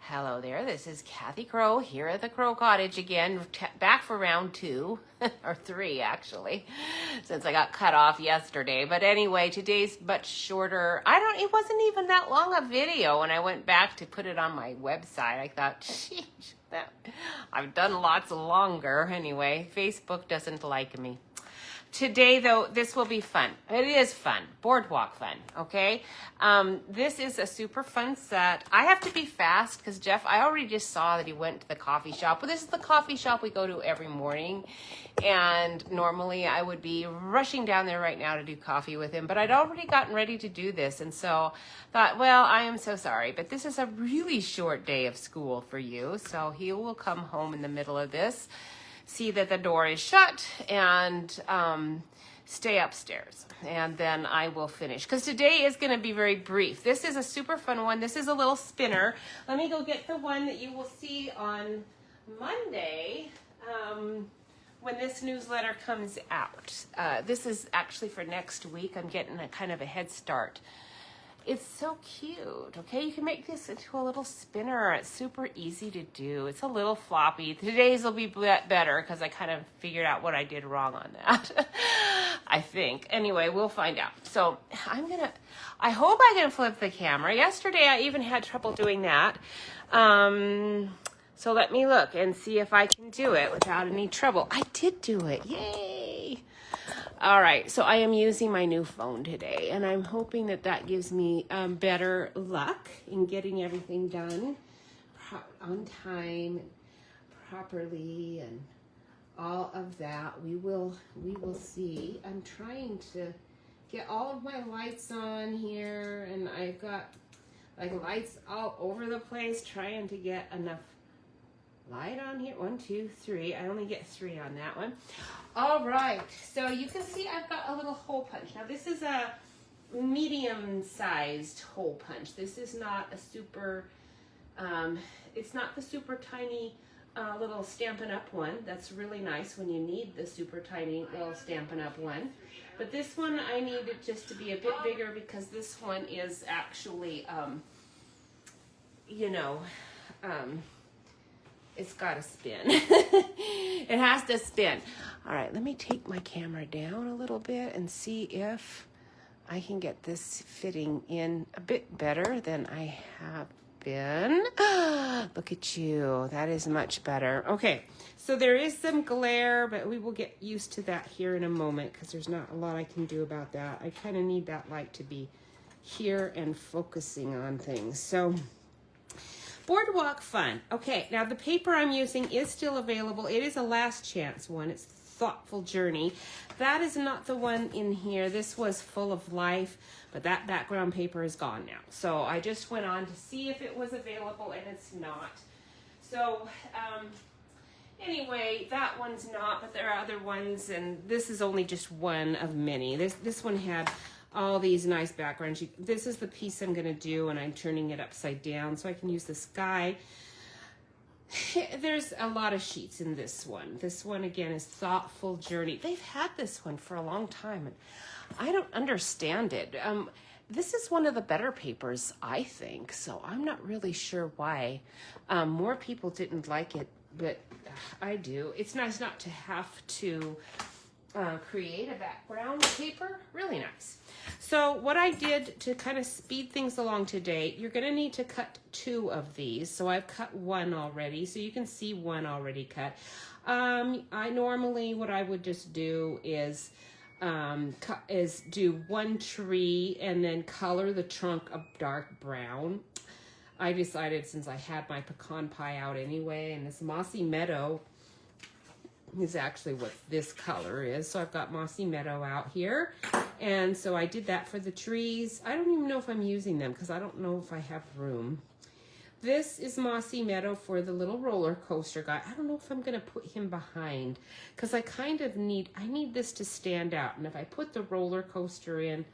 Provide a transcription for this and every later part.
Hello there, this is Kathy Crow here at the Crow Cottage again, back for round 2, or 3 actually, since I got cut off yesterday. But anyway, today's much shorter. It wasn't even that long a video. When I went back to put it on my website, I thought, sheesh, I've done lots longer. Anyway, Facebook doesn't like me. Today, though, this will be fun. It is fun. Boardwalk Fun, okay? This is a super fun set. I have to be fast because Jeff, I already just saw that he went to the coffee shop. But this is the coffee shop we go to every morning. And normally I would be rushing down there right now to do coffee with him. But I'd already gotten ready to do this. And so thought, well, I am so sorry. But this is a really short day of school for you. So he will come home in the middle of this, see that the door is shut, and stay upstairs. And then I will finish. Because today is going to be very brief. This is a super fun one. This is a little spinner. Let me go get the one that you will see on Monday when this newsletter comes out. This is actually for next week. I'm getting a kind of a head start. It's so cute, okay? You can make this into a little spinner. It's super easy to do. It's a little floppy. Today's will be better because I kind of figured out what I did wrong on that, I think. Anyway, we'll find out. So I hope I can flip the camera. Yesterday, I even had trouble doing that. So let me look and see if I can do it without any trouble. I did do it. Yay! All right, so I am using my new phone today, and I'm hoping that that gives me better luck in getting everything done on time, properly, and all of that. We will see. I'm trying to get all of my lights on here, and I've got like lights all over the place, trying to get enough light on here. 1, 2, 3. I only get 3 on that one. All right, so you can see I've got a little hole punch. Now this is a medium-sized hole punch. This is not a super, it's not the super tiny little Stampin' Up one. That's really nice when you need the super tiny little Stampin' Up one. But this one I need it just to be a bit bigger because this one is actually, it's got to spin. It has to spin. All right, let me take my camera down a little bit and see if I can get this fitting in a bit better than I have been. Look at you. That is much better. Okay, so there is some glare, but we will get used to that here in a moment because there's not a lot I can do about that. I kind of need that light to be here and focusing on things. So Boardwalk Fun. Okay, now the paper I'm using is still available. It is a last chance one. It's Thoughtful Journey. That is not the one in here. This was Full of Life, but that background paper is gone now. So I just went on to see if it was available, and it's not. So anyway, that one's not, but there are other ones, and this is only just one of many. This one had all these nice backgrounds. This is the piece I'm going to do, and I'm turning it upside down so I can use the sky. There's a lot of sheets in this one. This one, again, is Thoughtful Journey. They've had this one for a long time, and I don't understand it. This is one of the better papers, I think, so I'm not really sure why more people didn't like it, but I do. It's nice not to have to create a background paper. Really nice. So what I did to kind of speed things along today, you're going to need to cut 2 of these. So I've cut 1 already, so you can see 1 already cut. I normally, what I would just do is do 1 tree and then color the trunk a dark brown. I decided, since I had my pecan pie out anyway, and this Mossy Meadow is actually what this color is. So I've got Mossy Meadow out here. And so I did that for the trees. I don't even know if I'm using them because I don't know if I have room. This is Mossy Meadow for the little roller coaster guy. I don't know if I'm going to put him behind because I need this to stand out. And if I put the roller coaster in,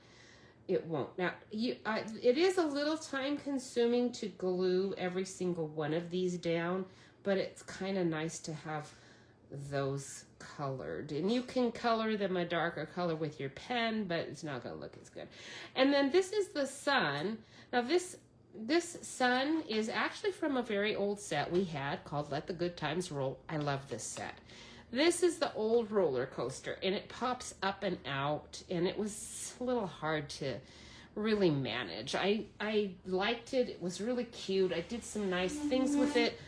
it won't. Now, it is a little time consuming to glue every single one of these down, but it's kind of nice to have those colored, and you can color them a darker color with your pen, but it's not going to look as good. And then this is the sun. Now this this sun is actually from a very old set we had called Let the Good Times Roll. I love this set. This is the old roller coaster, and it pops up and out, and it was a little hard to really manage. I liked it. It was really cute. I did some nice things with it.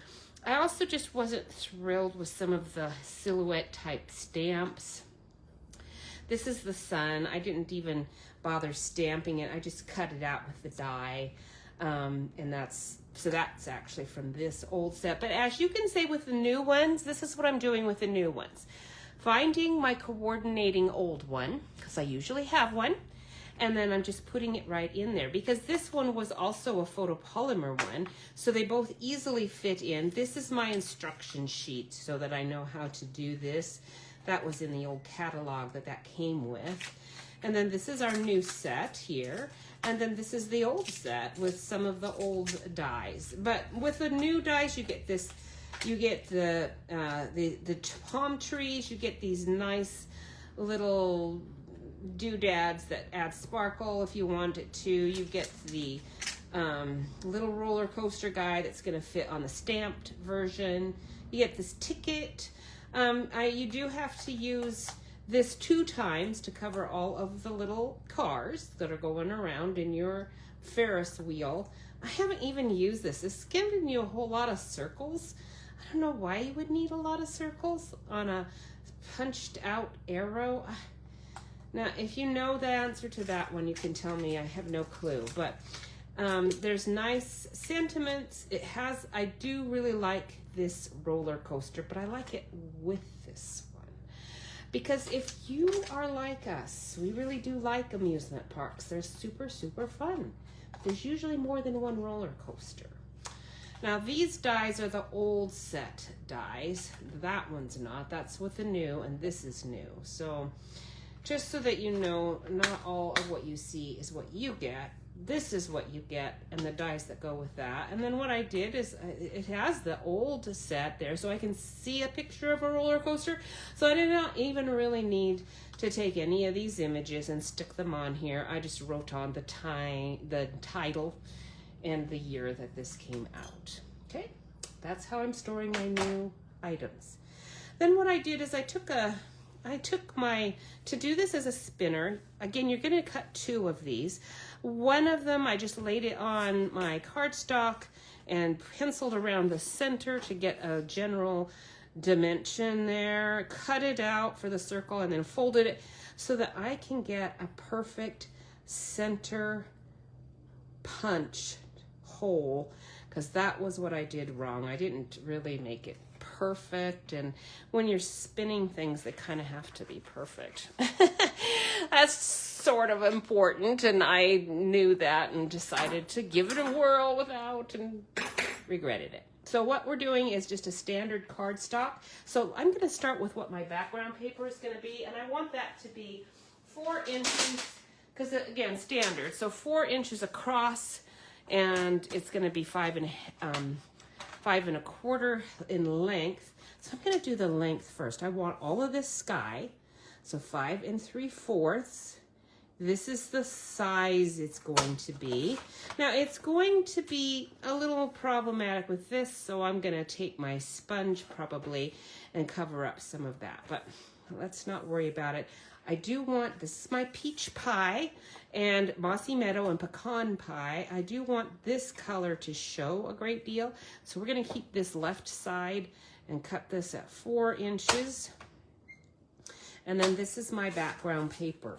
I also just wasn't thrilled with some of the silhouette type stamps. This is the sun. I didn't even bother stamping it. I just cut it out with the die. And that's actually from this old set. But as you can say with the new ones, this is what I'm doing with the new ones. Finding my coordinating old one, because I usually have one, and then I'm just putting it right in there, because this one was also a photopolymer one, so they both easily fit in. This is my instruction sheet so that I know how to do this. That was in the old catalog that came with. And then this is our new set here. And then this is the old set with some of the old dies. But with the new dies, you get this, you get the palm trees, you get these nice little doodads that add sparkle if you want it to. You get the little roller coaster guy that's gonna fit on the stamped version. You get this ticket. You do have to use this 2 times to cover all of the little cars that are going around in your Ferris wheel. I haven't even used this. It's giving you a whole lot of circles. I don't know why you would need a lot of circles on a punched out arrow. Now, if you know the answer to that one, you can tell me. I have no clue. But there's nice sentiments. I do really like this roller coaster, but I like it with this one. Because if you are like us, we really do like amusement parks. They're super, super fun. There's usually more than one roller coaster. Now these dies are the old set dies. That one's not. That's with the new, and this is new. So just so that you know, not all of what you see is what you get. This is what you get, and the dies that go with that. And then what I did is, it has the old set there, so I can see a picture of a roller coaster. So I did not even really need to take any of these images and stick them on here. I just wrote on the title and the year that this came out. Okay, that's how I'm storing my new items. Then what I did is I took to do this as a spinner, again, you're gonna cut 2 of these. One of them, I just laid it on my cardstock and penciled around the center to get a general dimension there, cut it out for the circle, and then folded it so that I can get a perfect center punch hole, because that was what I did wrong. I didn't really make it perfect, and when you're spinning things, they kind of have to be perfect. That's sort of important, and I knew that and decided to give it a whirl without, and regretted it. So what we're doing is just a standard cardstock. So I'm going to start with what my background paper is going to be, and I want that to be 4 inches, because again, standard, so 4 inches across, and it's going to be 5 1/4 in length. So I'm going to do the length first. I want all of this sky, so 5 3/4. This is the size it's going to be. Now it's going to be a little problematic with this, so I'm going to take my sponge probably and cover up some of that, but let's not worry about it. I do want, this is my peach pie and mossy meadow and pecan pie. I do want this color to show a great deal, so we're going to keep this left side and cut this at 4 inches. And then this is my background paper.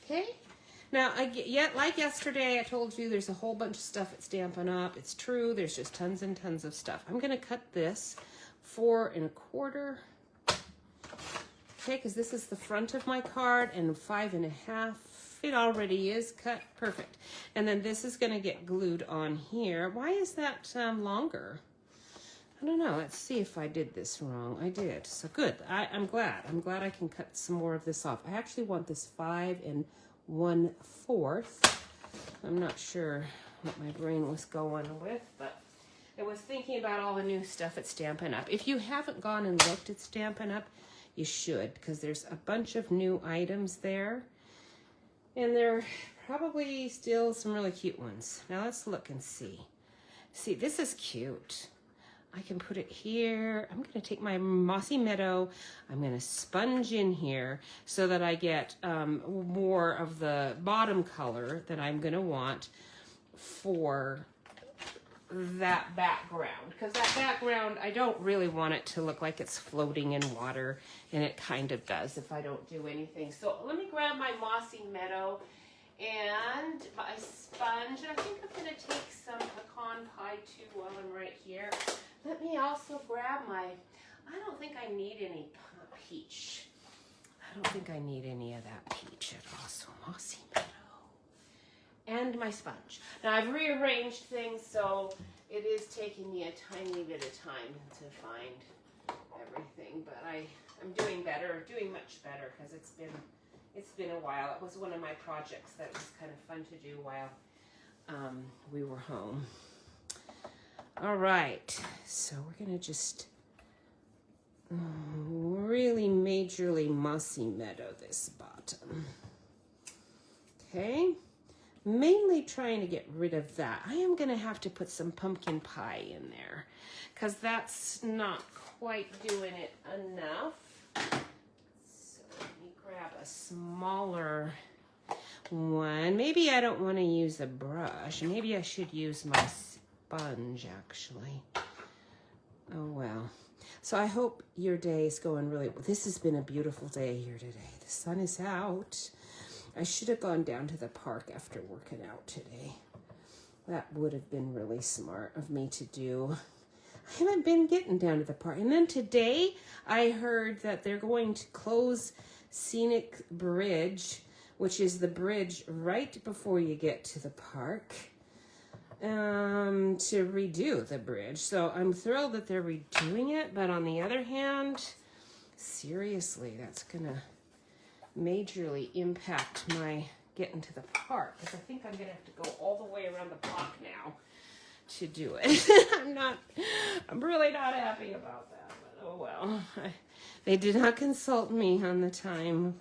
Okay, now like yesterday I told you, there's a whole bunch of stuff at Stampin' Up. It's true, there's just tons and tons of stuff. I'm going to cut this 4 1/4. Okay, because this is the front of my card, and 5 1/2. It already is cut. Perfect. And then this is going to get glued on here. Why is that longer? I don't know. Let's see if I did this wrong. I did. So good. I'm glad. I'm glad I can cut some more of this off. I actually want this 5 1/4. I'm not sure what my brain was going with, but I was thinking about all the new stuff at Stampin' Up. If you haven't gone and looked at Stampin' Up, you should, because there's a bunch of new items there, and they're probably still some really cute ones. Now let's look and see. See, this is cute. I can put it here. I'm going to take my Mossy Meadow. I'm going to sponge in here so that I get more of the bottom color that I'm going to want for that background. Because that background, I don't really want it to look like it's floating in water, and it kind of does if I don't do anything. So let me grab my Mossy Meadow and my sponge. I think I'm going to take some pecan pie too while I'm right here. Let me also grab my, I don't think I need any peach. I don't think I need any of that peach at all. So Mossy Meadow and my sponge. Now I've rearranged things, so it is taking me a tiny bit of time to find everything, but I'm doing better, doing much better, because it's been a while. It was one of my projects that was kind of fun to do while we were home. All right, so we're gonna just really majorly Mossy Meadow this bottom. Okay, mainly trying to get rid of that. I am gonna have to put some pumpkin pie in there because that's not quite doing it enough. So let me grab a smaller one. Maybe I don't want to use a brush. Maybe I should use my sponge, actually. Oh well. So I hope your day is going really well. This has been a beautiful day here today. The sun is out. I should have gone down to the park after working out today. That would have been really smart of me to do. I haven't been getting down to the park. And then today I heard that they're going to close Scenic Bridge, which is the bridge right before you get to the park, to redo the bridge. So I'm thrilled that they're redoing it, but on the other hand, seriously, that's gonna majorly impact my getting to the park, because I think I'm gonna have to go all the way around the block now to do it. I'm really not happy about that, but oh well. They did not consult me on the time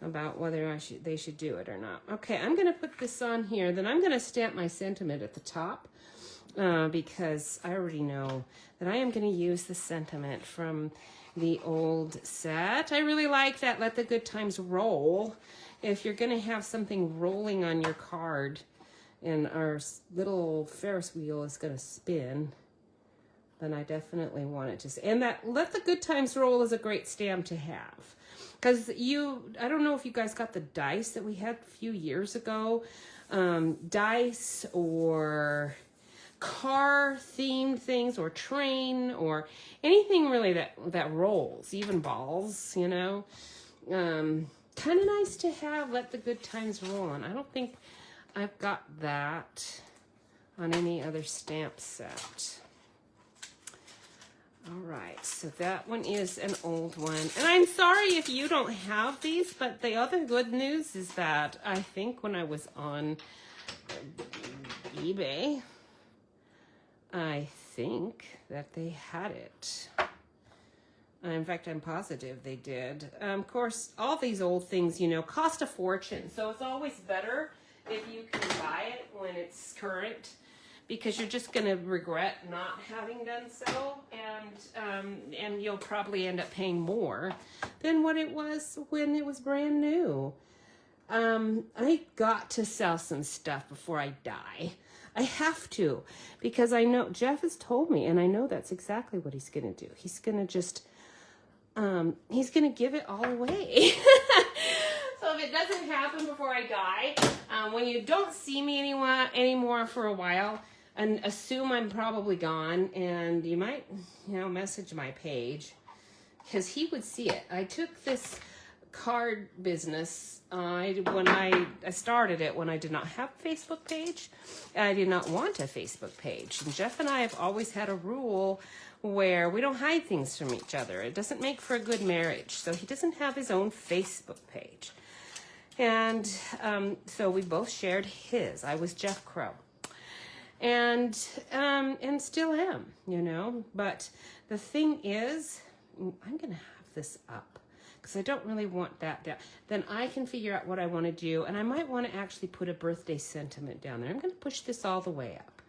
about whether they should do it or not. Okay, I'm going to put this on here. Then I'm going to stamp my sentiment at the top because I already know that I am going to use the sentiment from the old set. I really like that Let the Good Times Roll. If you're going to have something rolling on your card and our little Ferris wheel is going to spin, then I definitely want it to. And that Let the Good Times Roll is a great stamp to have. Because I don't know if you guys got the dice that we had a few years ago. Dice or car-themed things or train or anything really that rolls, even balls, you know. Kind of nice to have Let the Good Times Roll on. I don't think I've got that on any other stamp set. All right, so that one is an old one. And I'm sorry if you don't have these, but the other good news is that I think when I was on eBay, I think that they had it. In fact, I'm positive they did. Of course, all these old things, you know, cost a fortune. So it's always better if you can buy it when it's current, because you're just going to regret not having done so, and you'll probably end up paying more than what it was when it was brand new. I got to sell some stuff before I die. I have to, because I know Jeff has told me, and I know that's exactly what he's going to do. He's going to just, he's going to give it all away. So if it doesn't happen before I die, when you don't see me anymore for a while, and assume I'm probably gone, and you might, message my page, because he would see it. I took this card business when I started it when I did not have a Facebook page. I did not want a Facebook page. And Jeff and I have always had a rule where we don't hide things from each other. It doesn't make for a good marriage. So he doesn't have his own Facebook page. And so we both shared his. I was Jeff Crow. And still am, But the thing is, I'm going to have this up, because I don't really want that down. Then I can figure out what I want to do, and I might want to actually put a birthday sentiment down there. I'm going to push this all the way up.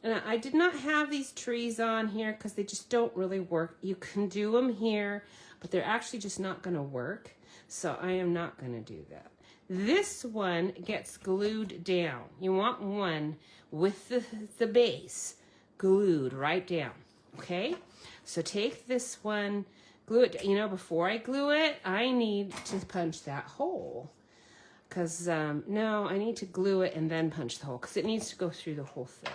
And I did not have these trees on here because they just don't really work. You can do them here, but they're actually just not going to work. So I am not going to do that. This one gets glued down. You want one with the base glued right down. Okay? So take this one, glue it. You know, before I glue it, I need to punch that hole. Because, no, I need to glue it and then punch the hole because it needs to go through the whole thing.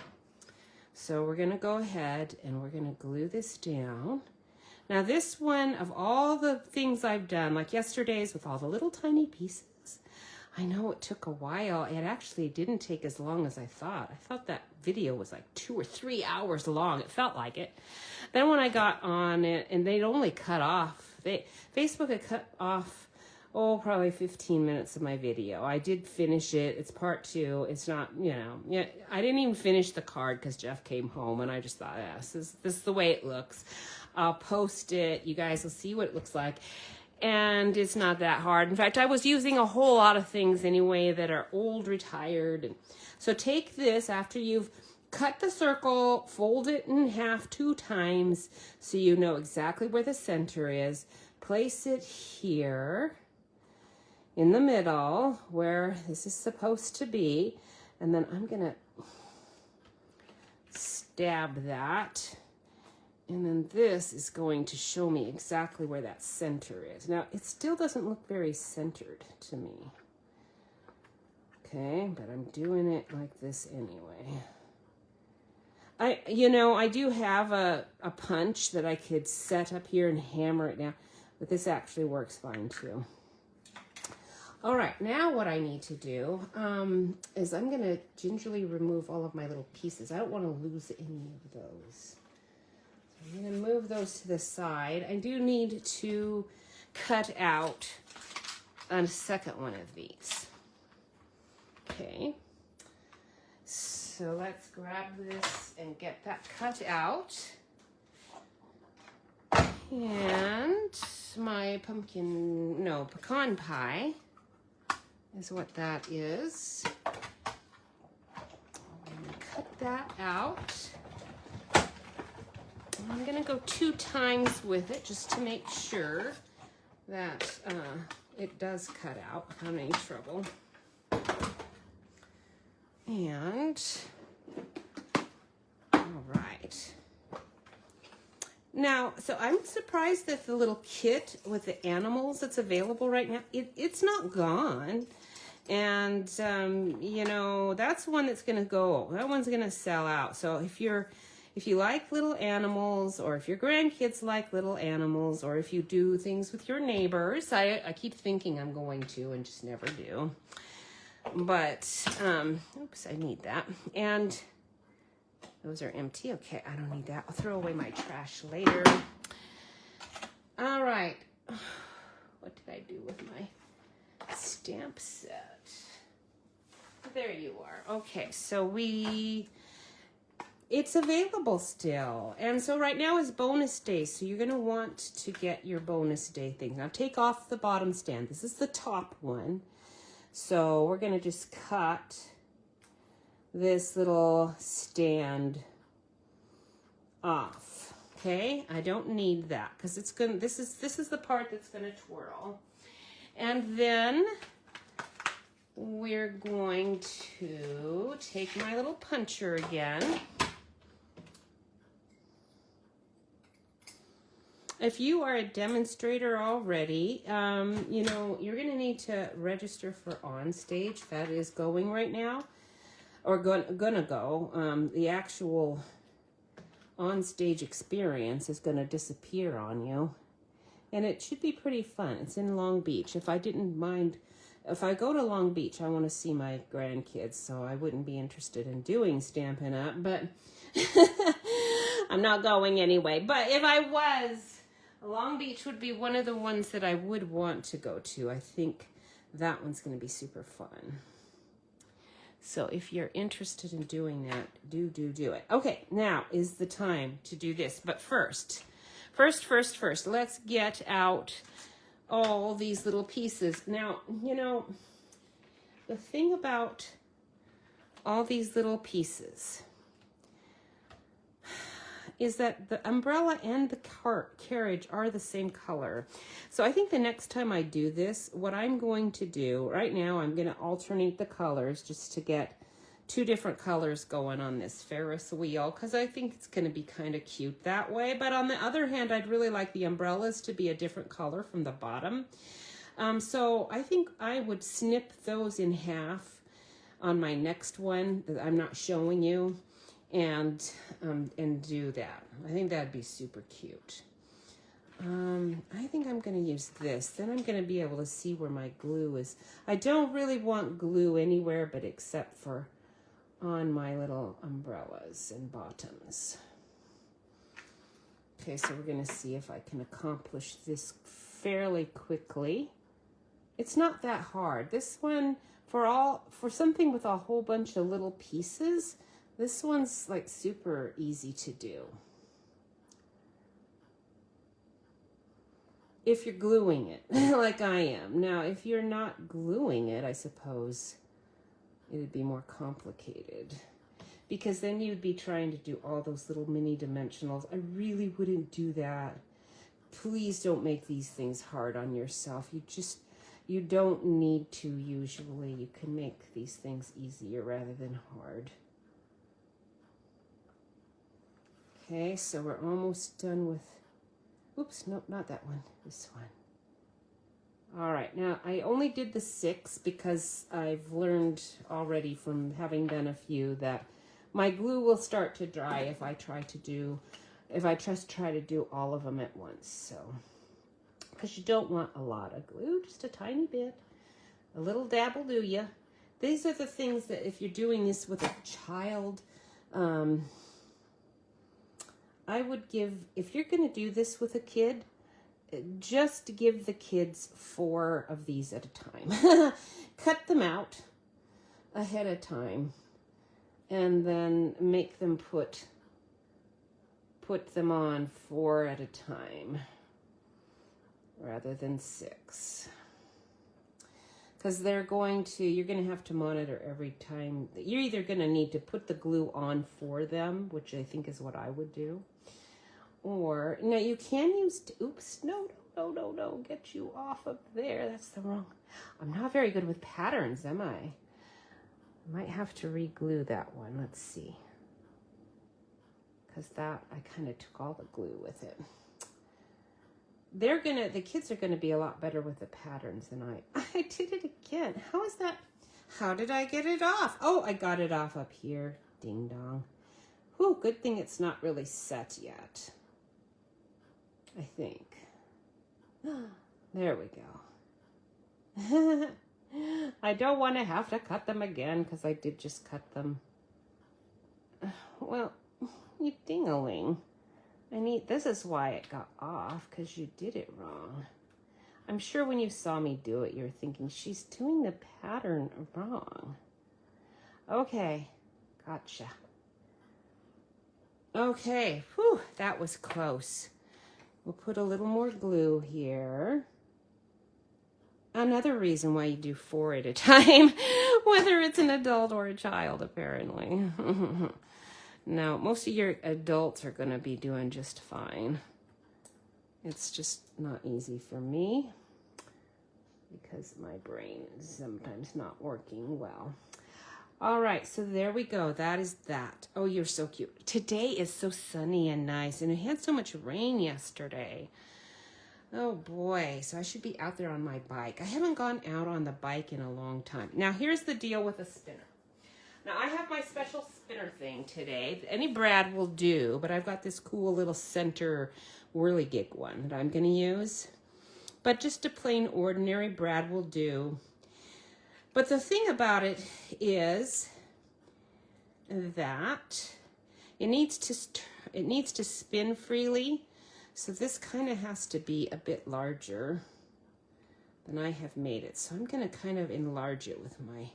So we're going to go ahead and we're going to glue this down. Now this one, of all the things I've done, like yesterday's with all the little tiny pieces, I know it took a while. It actually didn't take as long as I thought. I thought that video was like 2 or 3 hours long. It felt like it. Then when I got on it, and they'd only cut off, Facebook had cut off, probably 15 minutes of my video. I did finish it. It's part 2. It's not, I didn't even finish the card because Jeff came home and I just thought, this is the way it looks. I'll post it. You guys will see what it looks like. And it's not that hard. In fact, I was using a whole lot of things anyway that are old, retired. So take this after you've cut the circle, fold it in half 2 times so you know exactly where the center is. Place it here in the middle where this is supposed to be, and then I'm gonna stab that, and then this is going to show me exactly where that center is. Now it still doesn't look very centered to me, okay, but I'm doing it like this anyway. I do have a punch that I could set up here and hammer it down, but this actually works fine too. All right, now what I need to do is I'm going to gingerly remove all of my little pieces. I don't want to lose any of those. So I'm going to move those to the side. I do need to cut out a second one of these. Okay, so let's grab this and get that cut out. And my pecan pie is what that is. I'm going to cut that out. I'm going to go 2 times with it just to make sure that it does cut out without any trouble. And, all right. Now, so I'm surprised that the little kit with the animals that's available right now, it's not gone. And, that's one that's going to go. That one's going to sell out. So if you like little animals, or if your grandkids like little animals, or if you do things with your neighbors, I keep thinking I'm going to and just never do. But, oops, I need that. And those are empty. Okay, I don't need that. I'll throw away my trash later. All right. What did I do with my stamp set? There you are. Okay, so it's available still. And so right now is bonus day. So you're going to want to get your bonus day things. Now take off the bottom stand. This is the top one. So we're going to just cut this little stand off. Okay, I don't need that because it's gonna. This is the part that's gonna twirl, and then we're going to take my little puncher again. If you are a demonstrator already, you're gonna need to register for On Stage. That is going right now. Or gonna go. The actual on-stage experience is gonna disappear on you, and it should be pretty fun. It's in Long Beach. If I go to Long Beach, I want to see my grandkids, so I wouldn't be interested in doing Stampin' Up, but I'm not going anyway. But if I was, Long Beach would be one of the ones that I would want to go to. I think that one's gonna be super fun. So if you're interested in doing that, do it. Okay, now is the time to do this. But first, let's get out all these little pieces. Now, you know, the thing about all these little pieces is that the umbrella and the carriage are the same color. So I think the next time I do this, what I'm going to do, right now I'm going to alternate the colors just to get 2 different colors going on this Ferris wheel, because I think it's going to be kind of cute that way. But on the other hand, I'd really like the umbrellas to be a different color from the bottom. So I think I would snip those in half on my next one that I'm not showing you, and do that. I think that'd be super cute. I think I'm going to use this. Then I'm going to be able to see where my glue is. I don't really want glue anywhere but except for on my little umbrellas and bottoms. Okay, so we're going to see if I can accomplish this fairly quickly. It's not that hard. This one, for something with a whole bunch of little pieces, this one's like super easy to do. If you're gluing it, like I am. Now, if you're not gluing it, I suppose it would be more complicated, because then you'd be trying to do all those little mini dimensionals. I really wouldn't do that. Please don't make these things hard on yourself. You don't need to usually. You can make these things easier rather than hard. Okay, so we're almost done with, oops, nope, not that one, this one. All right, now I only did the 6 because I've learned already from having done a few that my glue will start to dry if I just try to do all of them at once. So, because you don't want a lot of glue, just a tiny bit, a little dab will do ya. These are the things that if you're doing this with a child, I would give, if you're going to do this with a kid, just give the kids 4 of these at a time. Cut them out ahead of time and then make them put them on 4 at a time rather than 6. Because you're going to have to monitor every time. You're either going to need to put the glue on for them, which I think is what I would do. Or, now you can use, oops, no, get you off of there. That's the wrong, I'm not very good with patterns, am I? I might have to re-glue that one. Let's see. Because that, I kind of took all the glue with it. The kids are going to be a lot better with the patterns than I did it again. How is that? How did I get it off? Oh, I got it off up here. Ding dong. Whew, good thing it's not really set yet. I think. There we go. I don't want to have to cut them again because I did just cut them. Well, you ding-a-ling. This is why it got off, because you did it wrong. I'm sure when you saw me do it, you're thinking, she's doing the pattern wrong. Okay, gotcha. Okay, whew, that was close. We'll put a little more glue here. Another reason why you do 4 at a time, whether it's an adult or a child, apparently. No, most of your adults are going to be doing just fine. It's just not easy for me because my brain is sometimes not working well. All right, so there we go. That is that. Oh, you're so cute. Today is so sunny and nice, and it had so much rain yesterday. Oh, boy. So I should be out there on my bike. I haven't gone out on the bike in a long time. Now, here's the deal with a spinner. Now, I have my special spinner thing today. Any brad will do, but I've got this cool little center whirligig one that I'm going to use. But just a plain ordinary brad will do. But the thing about it is that it needs to spin freely. So this kind of has to be a bit larger than I have made it. So I'm going to kind of enlarge it with my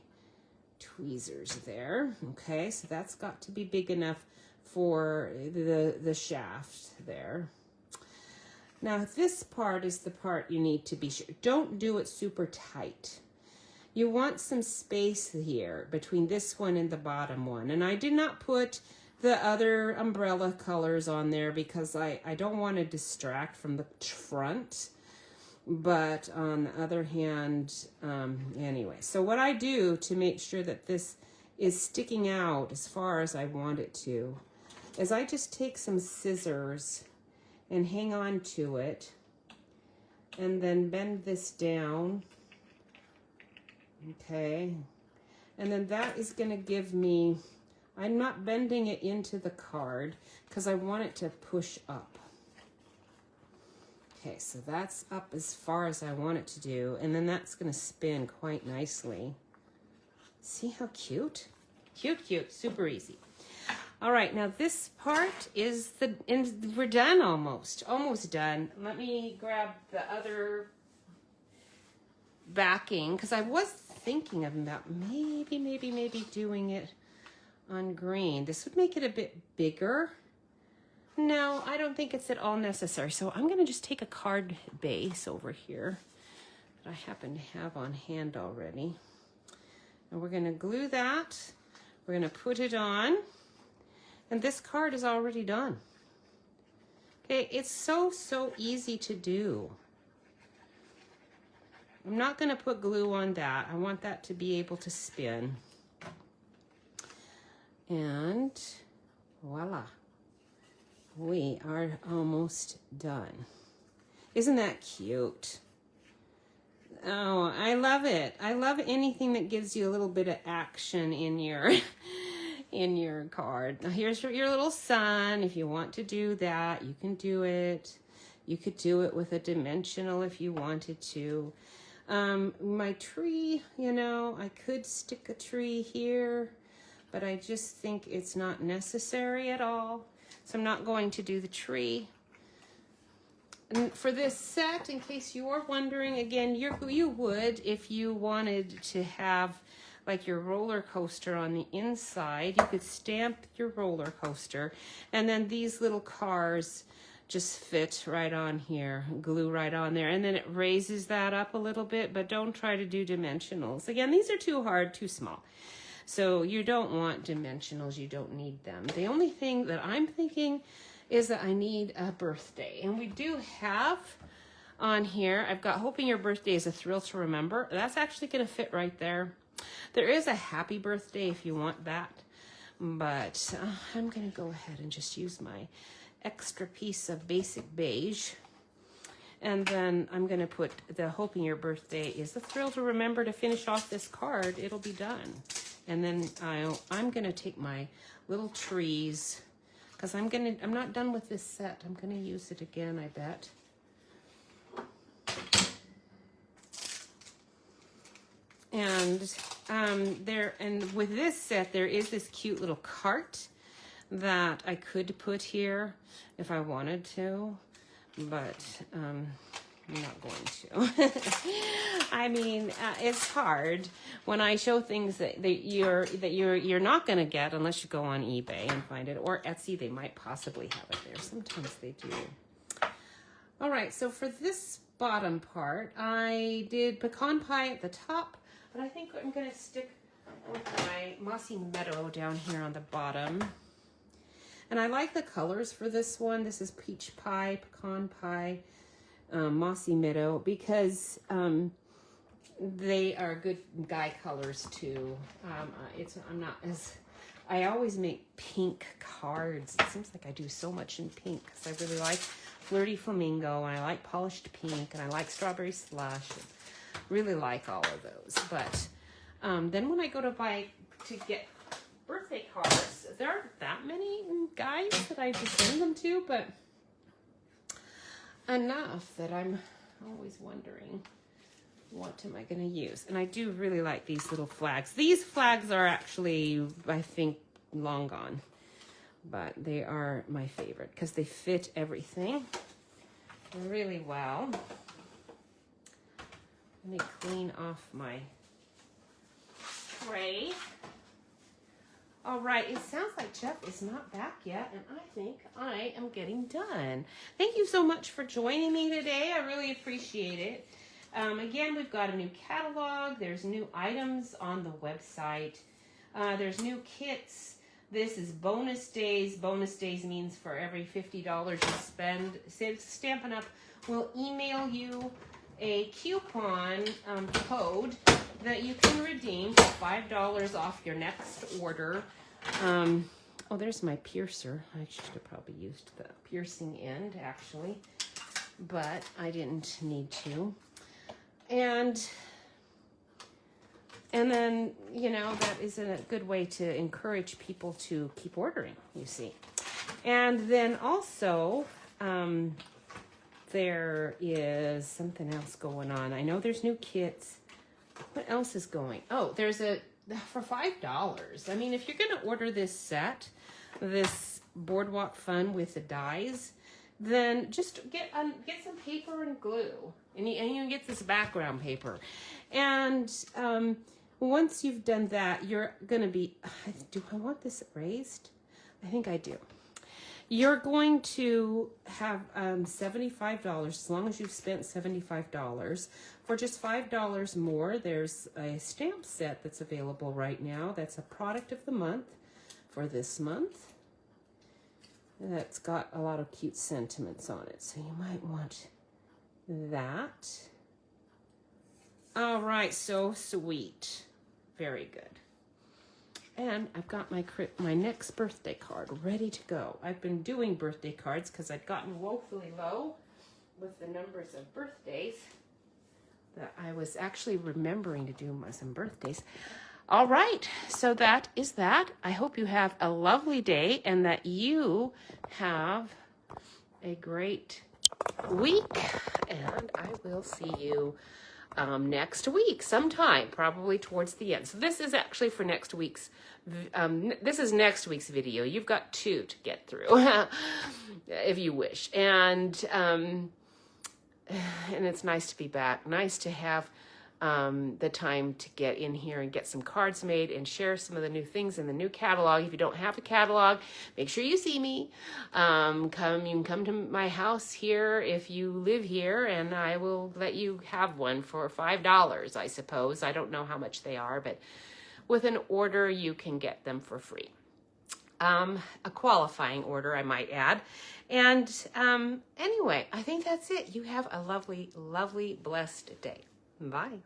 tweezers there. Okay, so that's got to be big enough for the shaft there. Now this part is the part you need to be sure. Don't do it super tight. You want some space here between this one and the bottom one. And I did not put the other umbrella colors on there because I don't want to distract from the front. But on the other hand, anyway. So what I do to make sure that this is sticking out as far as I want it to is I just take some scissors and hang on to it and then bend this down. Okay, and then that is going to give me, I'm not bending it into the card because I want it to push up. Okay, so that's up as far as I want it to do, and then that's going to spin quite nicely. See how cute? Cute, cute, super easy. All right, now this part is we're done almost done. Let me grab the other backing because I was thinking about maybe doing it on green. This would make it a bit bigger. No, I don't think it's at all necessary. So I'm going to just take a card base over here that I happen to have on hand already. And we're going to glue that. We're going to put it on. And this card is already done. Okay, it's so easy to do. I'm not going to put glue on that. I want that to be able to spin. And voila. We are almost done. Isn't that cute? Oh, I love it. I love anything that gives you a little bit of action in your in your card. Now here's your little sun. If you want to do that, you can do it. You could do it with a dimensional if you wanted to. My tree, you know, I could stick a tree here, but I just think it's not necessary at all. So I'm not going to do the tree. And for this set, in case you are wondering, again, you would if you wanted to have like your roller coaster on the inside. You could stamp your roller coaster, and then these little cars just fit right on here, glue right on there, and then it raises that up a little bit, but don't try to do dimensionals. Again, these are too hard, too small. So you don't want dimensionals, you don't need them. The only thing that I'm thinking is that I need a birthday. And we do have on here, I've got Hoping Your Birthday is a Thrill to Remember. That's actually going to fit right there. There is a Happy Birthday if you want that. But I'm going to go ahead and just use my extra piece of basic beige. And then I'm going to put the Hoping Your Birthday is a Thrill to Remember to finish off this card. It'll be done. And then I'm going to take my little trees because I'm not done with this set. I'm going to use it again, I bet. And with this set, there is this cute little cart that I could put here if I wanted to, but I'm not going to. I mean, it's hard when I show things that you're not going to get unless you go on eBay and find it, or Etsy. They might possibly have it there. Sometimes they do. All right, so for this bottom part, I did pecan pie at the top, but I think I'm going to stick with my Mossy Meadow down here on the bottom. And I like the colors for this one. This is peach pie, pecan pie, Mossy Meadow, because they are good guy colors too. I always make pink cards. It seems like I do so much in pink because I really like Flirty Flamingo, and I like Polished Pink, and I like Strawberry Slush. Really like all of those. But then when I go to get birthday cards, there aren't that many guys that I just send them to, but enough that I'm always wondering what am I going to use. And I do really like these little flags. These flags are actually, I think, long gone, but they are my favorite because they fit everything really well. Let me clean off my tray. All right, it sounds like Jeff is not back yet, and I think I am getting done. Thank you so much for joining me today. I really appreciate it. Again, we've got a new catalog. There's new items on the website. There's new kits. This is bonus days. Bonus days means for every $50 you spend, Stampin' Up will email you a coupon code that you can redeem for $5 off your next order. Oh, there's my piercer. I should have probably used the piercing end, actually, but I didn't need to. And then, you know, that is a good way to encourage people to keep ordering, you see. And then also, there is something else going on. I know there's new kits. What else is going? Oh, there's for $5. I mean, if you're going to order this set, this Boardwalk Fun with the dies, then just get some paper and glue, and you get this background paper. And once you've done that, you're going to be. Do I want this raised? I think I do. You're going to have $75, as long as you've spent $75. For just $5 more, there's a stamp set that's available right now. That's a product of the month for this month. That's got a lot of cute sentiments on it, so you might want that. All right, so sweet. Very good. And I've got my next birthday card ready to go. I've been doing birthday cards because I'd gotten woefully low with the numbers of birthdays that I was actually remembering to do some birthdays. All right, so that is that. I hope you have a lovely day and that you have a great week. And I will see you next week sometime, probably towards the end. So this is actually for next week's this is next week's video. You've got 2 to get through if you wish. And it's nice to be back. Nice to have the time to get in here and get some cards made and share some of the new things in the new catalog. If you don't have a catalog, make sure you see me. You can come to my house here if you live here, and I will let you have one for $5, I suppose. I don't know how much they are, but with an order, you can get them for free. A qualifying order, I might add. And anyway, I think that's it. You have a lovely, lovely, blessed day. Bye.